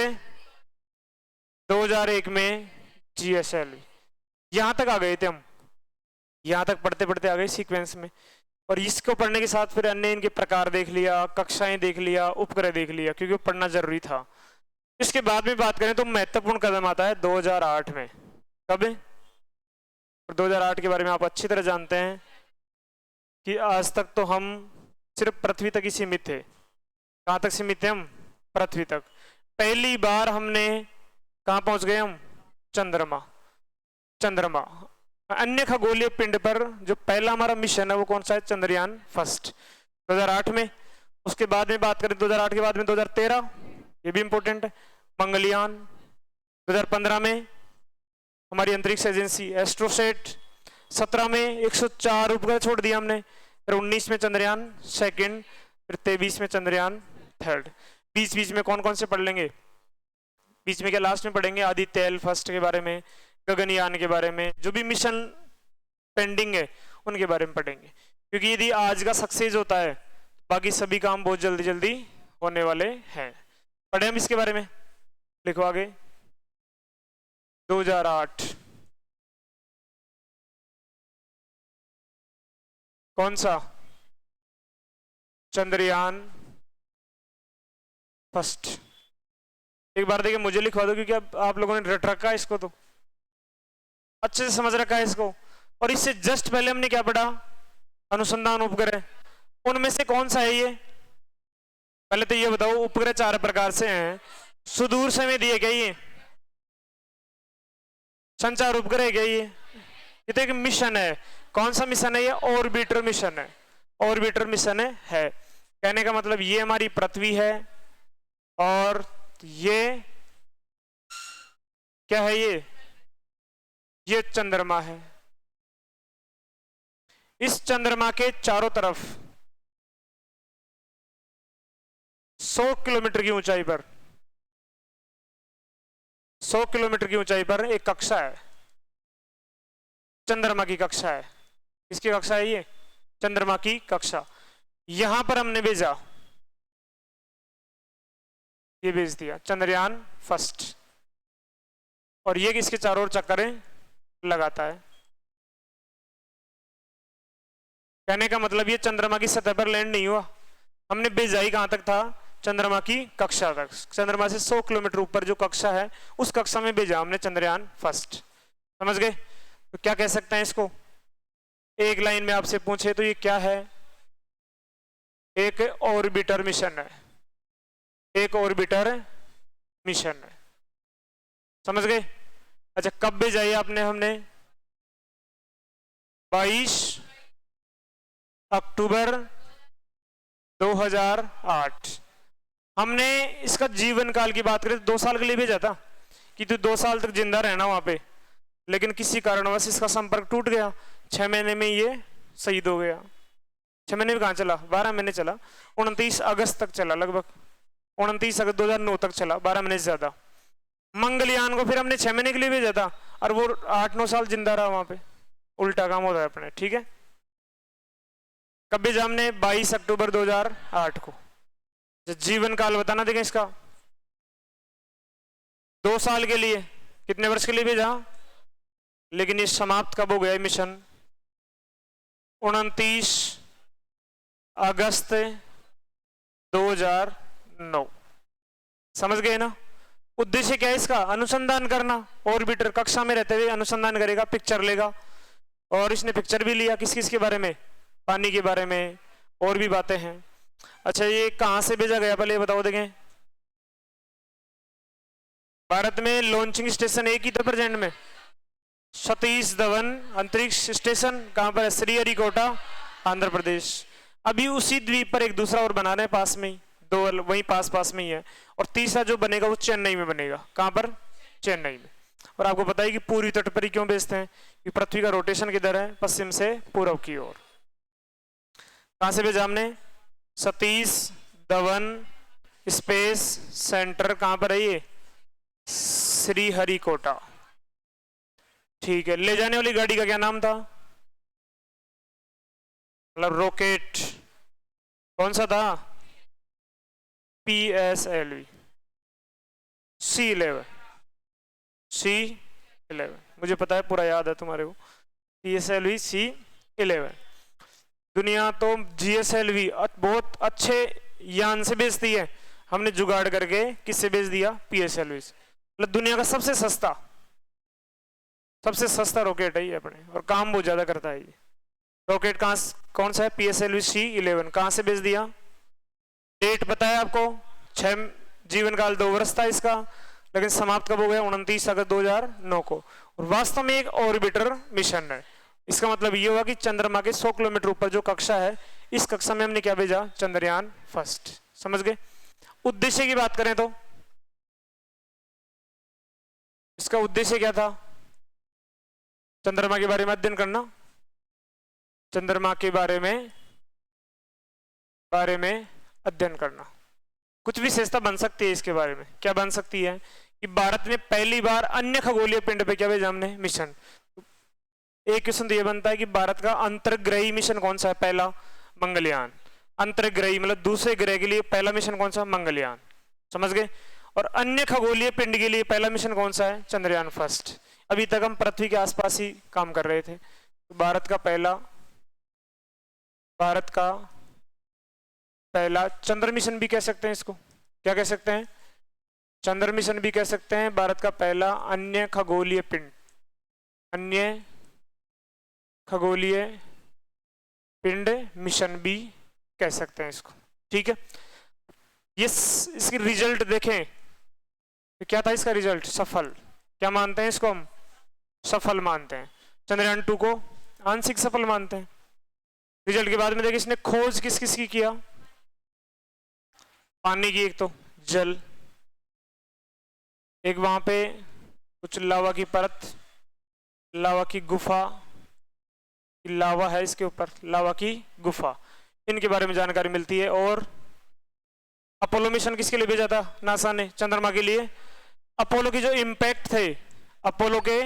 2001 में GSLV। यहां तक आ गए थे हम, यहां तक पढ़ते पढ़ते आ गए सीक्वेंस में। और इसको पढ़ने के साथ फिर अन्य इनके प्रकार देख लिया, कक्षाएं देख लिया, उपग्रह देख लिया, क्योंकि वो पढ़ना जरूरी था। इसके बाद में बात करें तो महत्वपूर्ण कदम आता है 2008 में। कब? 2008 के बारे में आप अच्छी तरह जानते हैं कि आज तक तो हम सिर्फ पृथ्वी तक ही सीमित थे। कहां तक सीमित थे हम? पृथ्वी तक। पहली बार हमने कहां पहुंच गए हम? चंद्रमा। चंद्रमा अन्य खगोलीय पिंड पर जो पहला हमारा मिशन है वो कौन सा है? चंद्रयान फर्स्ट, 2008 में। उसके बाद में बात करें 2008 के बाद में 2013, ये भी इंपॉर्टेंट है, मंगलयान। 2015 में हमारी अंतरिक्ष एजेंसी एस्ट्रोसेट। 17 में 104 उपग्रह छोड़ दिया हमने। फिर 19 में चंद्रयान सेकंड, फिर 23 में चंद्रयान थर्ड। बीच बीच में कौन कौन से पढ़ लेंगे? बीच में क्या लास्ट में पढ़ेंगे? आदित्य एल फर्स्ट के बारे में, गगनयान के बारे में, जो भी मिशन पेंडिंग है उनके बारे में पढ़ेंगे। क्योंकि यदि आज का सक्सेस होता है बाकी सभी काम बहुत जल्दी जल्दी होने वाले हैं। पढ़े हम इसके बारे में, लिखो आगे। 2008 कौन सा? चंद्रयान फर्स्ट। एक बार देखिए मुझे लिखवा दो, क्योंकि अब आप लोगों ने रट रखा है इसको, तो अच्छे से समझ रखा है इसको। और इससे जस्ट पहले हमने क्या पढ़ा? अनुसंधान उपग्रह। उनमें से कौन सा है ये? पहले तो ये बताओ, उपग्रह 4 प्रकार से हैं। सुदूर से में दिए क्या ये? संचार उपग्रह क्या ये? ये तो एक मिशन है। कौन सा मिशन है ये? ऑर्बिटर मिशन है। ऑर्बिटर मिशन है। कहने का मतलब ये हमारी पृथ्वी है और ये क्या है? ये चंद्रमा है। इस चंद्रमा के चारों तरफ 100 किलोमीटर की ऊंचाई पर, 100 किलोमीटर की ऊंचाई पर एक कक्षा है, चंद्रमा की कक्षा है। किसकी कक्षा है ये? चंद्रमा की कक्षा। यहां पर हमने भेजा, ये भेज दिया चंद्रयान फर्स्ट, और ये किसके चारों ओर चक्कर लगाता है। कहने का मतलब ये चंद्रमा की सतह पर लैंड नहीं हुआ, हमने भेजा ही कहां तक था? चंद्रमा की कक्षा तक। चंद्रमा से 100 किलोमीटर ऊपर जो कक्षा है उस कक्षा में भेजा हमने चंद्रयान फर्स्ट। समझ गए? तो क्या कह सकते हैं इसको? एक लाइन में आपसे पूछे तो ये क्या है? एक ऑर्बिटर मिशन है। एक ऑर्बिटर मिशन है। समझ गए? अच्छा, कब भेजा ये आपने? हमने 22 अक्टूबर 2008। हमने इसका जीवन काल की बात करें तो 2 साल के लिए भेजा था कि तू 2 साल तक जिंदा रहना वहां पे, लेकिन किसी कारणवश इसका संपर्क टूट गया। 6 महीने में ये शहीद हो गया। 6 महीने में कहां चला? 12 महीने चला। 29 अगस्त तक चला, लगभग 29 अगस्त 2009 तक चला, 12 महीने से ज्यादा। मंगलयान को फिर हमने 6 महीने के लिए भेजा था और वो 8-9 साल जिंदा रहा वहां पे। उल्टा काम होता है अपने। ठीक है, कब भेजा हमने? 22 अक्टूबर 2008 को। जीवन काल बताना देखें इसका। 2 साल के लिए, कितने वर्ष के लिए भेजा? लेकिन ये समाप्त कब हो गया मिशन? 29 अगस्त 2009। समझ गए ना? उद्देश्य क्या है इसका? अनुसंधान करना। ऑर्बिटर कक्षा में रहते हुए अनुसंधान करेगा, पिक्चर लेगा। और इसने पिक्चर भी लिया किस किस के बारे में? पानी के बारे में, और भी बातें हैं। अच्छा, ये कहां से भेजा गया पहले ये बताओ देखें। भारत में लॉन्चिंग स्टेशन एक ही था प्रेजेंट में, सतीश धवन अंतरिक्ष स्टेशन। कहां पर है? श्रीहरिकोटा, आंध्र प्रदेश। अभी उसी द्वीप पर एक दूसरा और बना रहे हैं पास में ही, 2 वहीं पास में ही है। और तीसरा जो बनेगा वो चेन्नई में बनेगा। कहां पर? चेन्नई में। और आपको पता है कि पूर्वी तट पर ही क्यों भेजते हैं? कि पृथ्वी का रोटेशन किधर है? पश्चिम से पूर्व की ओर। कहां से भेजा हमने? सतीश धवन स्पेस सेंटर कहां पर है ये? श्रीहरिकोटा। ठीक है, ले जाने वाली गाड़ी का क्या नाम था? मतलब रॉकेट कौन सा था? PSLV C11। C11 मुझे पता है, पूरा याद है तुम्हारे को। PSLV C11। दुनिया तो GSLV बहुत अच्छे यान से बेचती है, हमने जुगाड़ करके किससे बेच दिया? PSLV से। मतलब दुनिया का सबसे सस्ता रॉकेट है ये अपने, और काम बहुत ज्यादा करता है ये रॉकेट। कौन सा है? PSLV C11। कहां से बेच दिया? डेट पता है आपको? 6 जीवन काल 2 वर्ष था इसका, लेकिन समाप्त कब हो गया? 29 अगस्त 2009 को। और वास्तव में एक ऑर्बिटर मिशन है। इसका मतलब ये हुआ कि चंद्रमा के 100 किलोमीटर ऊपर जो कक्षा है, इस कक्षा में हमने क्या भेजा? चंद्रयान फर्स्ट। समझ गए? उद्देश्य की बात करें तो इसका उद्देश्य क्या था? चंद्रमा के बारे में अध्ययन करना। चंद्रमा के बारे में अध्ययन करना। कुछ विशेषता बन सकती है इसके बारे में। क्या बन सकती है? कि भारत ने पहली बार अन्य खगोलीय पिंड पे क्या भेजा हमने? मिशन। एक क्वेश्चन तो ये बनता है कि भारत का अंतर्ग्रही मिशन कौन सा है? पहला मंगलयान। अंतर्ग्रही मतलब दूसरे ग्रह के लिए पहला मिशन कौन सा? मंगलयान। समझ गए? और अन्य खगोलीय पिंड के लिए पहला मिशन कौन सा है? चंद्रयान फर्स्ट। अभी तक हम पृथ्वी के आसपास ही काम कर रहे थे। तो भारत का पहला चंद्र मिशन भी कह सकते हैं इसको। क्या कह सकते हैं? चंद्र मिशन भी कह सकते हैं। भारत का पहला अन्य खगोलीय पिंड मिशन भी कह सकते हैं इसको। ठीक है, ये इसकी रिजल्ट देखें तो क्या था इसका रिजल्ट? सफल। क्या मानते हैं इसको हम? सफल मानते हैं। चंद्रयान 2 को आंशिक सफल मानते हैं। रिजल्ट के बाद में देखिए इसने खोज किस किस की किया? पानी की, एक तो जल, एक वहां पे कुछ लावा की परत, लावा की गुफा, लावा है इसके ऊपर, लावा की गुफा, इनके बारे में जानकारी मिलती है। और अपोलो मिशन किसके लिए भेजा था नासा ने? चंद्रमा के लिए। अपोलो के जो इंपैक्ट थे, अपोलो के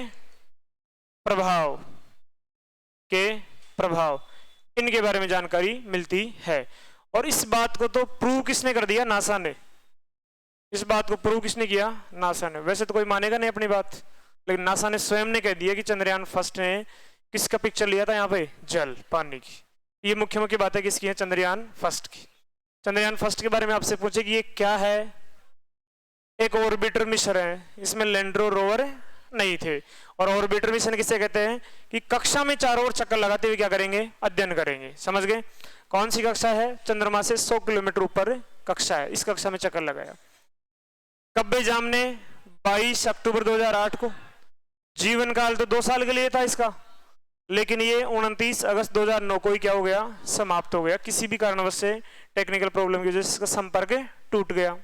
प्रभाव इनके बारे में जानकारी मिलती है। और इस बात को तो प्रूव किसने कर दिया? नासा ने। इस बात को प्रूव किसने किया? नासा ने। वैसे तो कोई मानेगा नहीं अपनी बात, लेकिन नासा ने स्वयं ने कह दिया कि चंद्रयान फर्स्ट ने किसका पिक्चर लिया था? यहाँ पे जल, पानी की। ये मुख्य बातें किसकी है? चंद्रयान फर्स्ट की। चंद्रयान फर्स्ट के बारे में आपसे पूछे कि ये क्या है? एक ऑर्बिटर मिशन है, इसमें लैंडर और रोवर नहीं थे। और ऑर्बिटर मिशन किसे कहते हैं? कि कक्षा में चारों ओर चक्कर लगाते हुए क्या करेंगे? अध्ययन करेंगे। समझ गए? कौन सी कक्षा है? चंद्रमा से 100 किलोमीटर ऊपर कक्षा है, इस कक्षा में चक्कर लगाया। कब भेजा हमने? 22 अक्टूबर 2008 को। जीवन काल तो 2 साल के लिए था इसका, लेकिन ये 29 अगस्त 2009 को ही क्या हो गया? समाप्त हो गया। किसी भी कारणवश से, टेक्निकल प्रॉब्लम की वजह से इसका संपर्क टूट गया।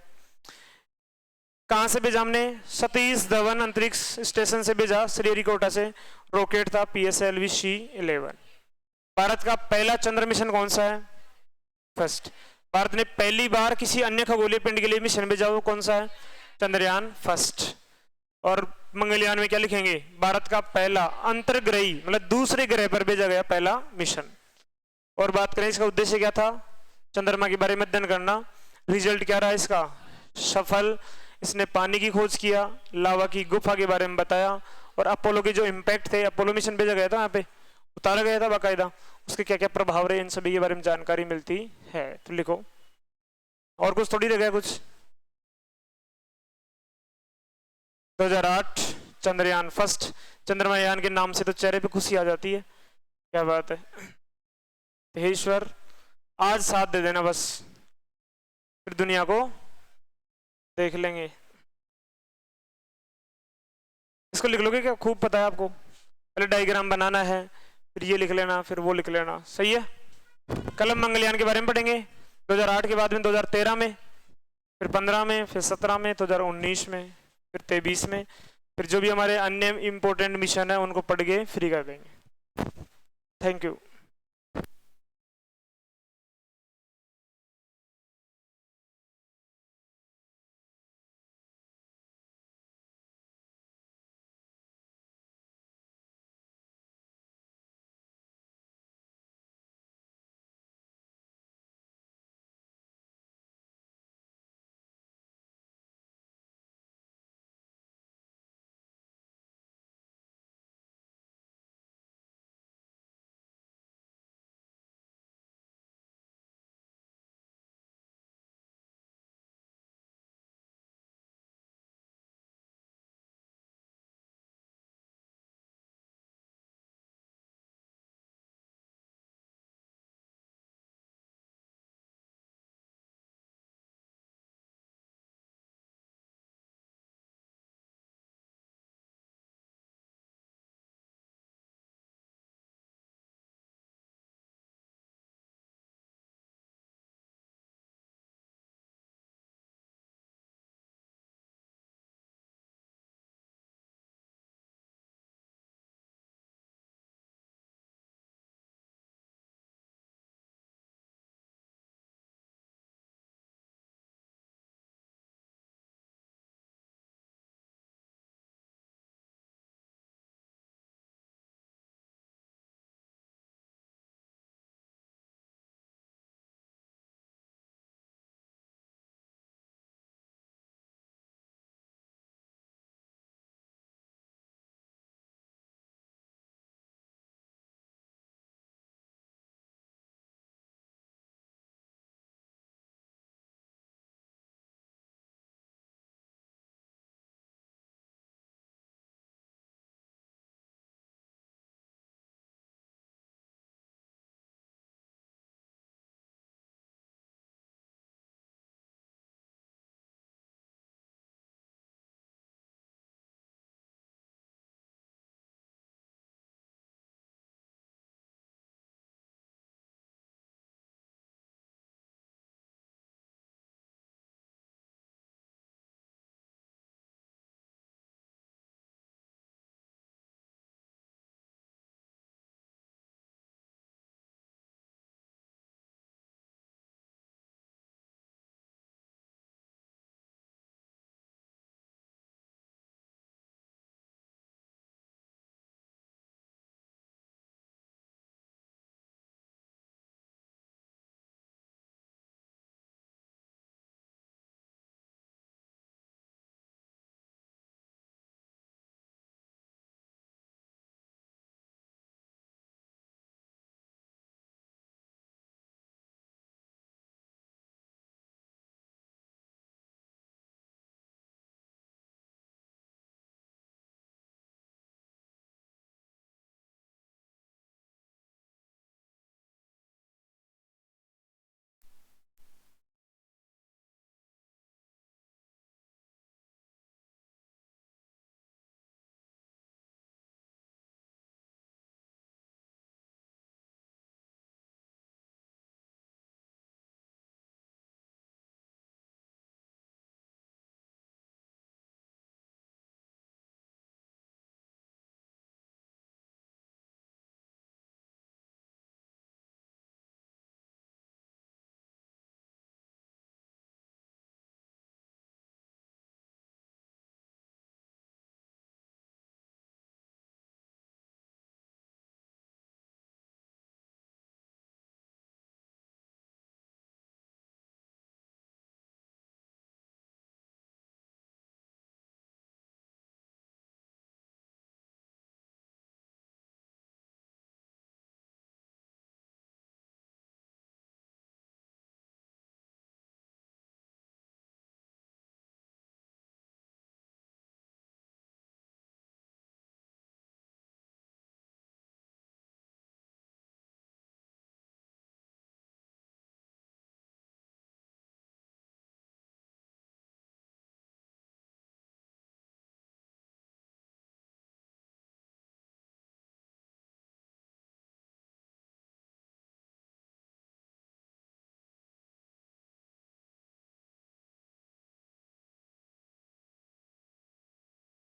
कहां से भेजा हमने? सतीश धवन अंतरिक्ष स्टेशन से भेजा, श्रीहरिकोटा से। रॉकेट था PSLV C11। भारत का पहला चंद्र मिशन कौन सा है? फर्स्ट। भारत ने पहली बार किसी अन्य खगोलीय पिंड के लिए मिशन भेजा, वो कौन सा है? चंद्रयान फर्स्ट। और मंगलयान में क्या लिखेंगे? भारत का पहला अंतर्ग्रही मतलब दूसरे ग्रह पर भेजा गया पहला मिशन। और बात करें इसका उद्देश्य क्या था? चंद्रमा के बारे में अध्ययन करना। रिजल्ट क्या रहा इसका? सफल। इसने पानी की खोज किया, लावा की गुफा के बारे में बताया, और अपोलो के जो इंपैक्ट थे, अपोलो मिशन भेजा गया था, यहाँ पे उतारा गया था बाकायदा, उसके क्या क्या प्रभाव रहे, इन सभी के बारे में जानकारी मिलती है। तो लिखो, और कुछ थोड़ी रह गया कुछ। 2008 चंद्रयान फर्स्ट। चंद्रमा यान के नाम से तो चेहरे पे खुशी आ जाती है। क्या बात है। हे ईश्वर, आज साथ दे देना बस, फिर दुनिया को देख लेंगे। इसको लिख लोगे क्या? खूब पता है आपको। पहले डायग्राम बनाना है, फिर ये लिख लेना, फिर वो लिख लेना। सही है। कल हम मंगलयान के बारे में पढ़ेंगे 2008 के बाद में, 2013 में, फिर 15 में, फिर 17 में, 2019 में, फिर 23 में, फिर जो भी हमारे अन्य इंपॉर्टेंट मिशन है उनको पढ़ के फ्री कर देंगे। Thank you.